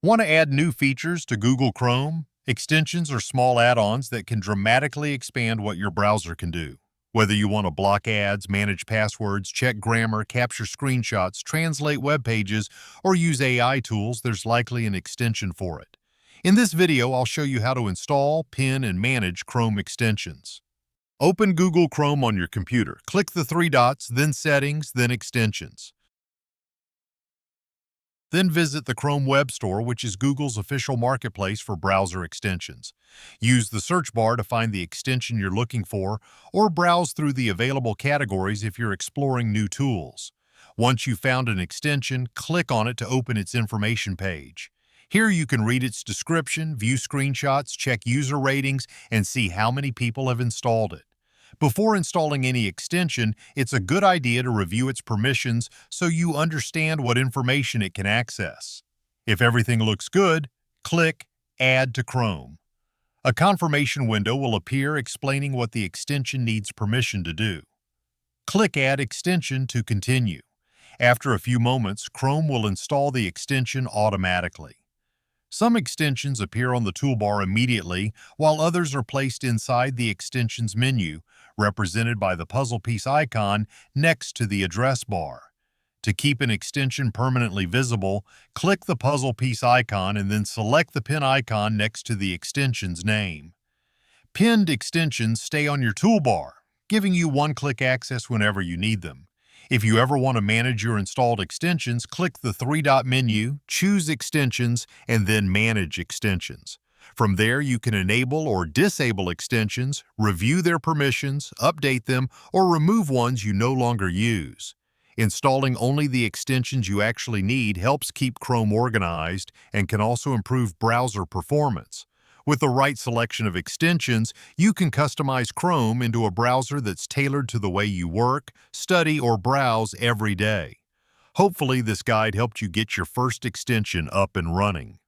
Want to add new features to Google Chrome? Extensions are small add-ons that can dramatically expand what your browser can do. Whether you want to block ads, manage passwords, check grammar, capture screenshots, translate web pages, or use AI tools, there's likely an extension for it. In this video, I'll show you how to install, pin, and manage Chrome extensions. Open Google Chrome on your computer. Click the three dots, then Settings, then Extensions. Then visit the Chrome Web Store, which is Google's official marketplace for browser extensions. Use the search bar to find the extension you're looking for, or browse through the available categories if you're exploring new tools. Once you've found an extension, click on it to open its information page. Here you can read its description, view screenshots, check user ratings, and see how many people have installed it. Before installing any extension, it's a good idea to review its permissions so you understand what information it can access. If everything looks good, click Add to Chrome. A confirmation window will appear explaining what the extension needs permission to do. Click Add Extension to continue. After a few moments, Chrome will install the extension automatically. Some extensions appear on the toolbar immediately, while others are placed inside the extensions menu, represented by the puzzle piece icon next to the address bar. To keep an extension permanently visible, click the puzzle piece icon and then select the pin icon next to the extension's name. Pinned extensions stay on your toolbar, giving you one-click access whenever you need them. If you ever want to manage your installed extensions, click the three-dot menu, choose Extensions, and then Manage Extensions. From there, you can enable or disable extensions, review their permissions, update them, or remove ones you no longer use. Installing only the extensions you actually need helps keep Chrome organized and can also improve browser performance. With the right selection of extensions, you can customize Chrome into a browser that's tailored to the way you work, study, or browse every day. Hopefully, this guide helped you get your first extension up and running.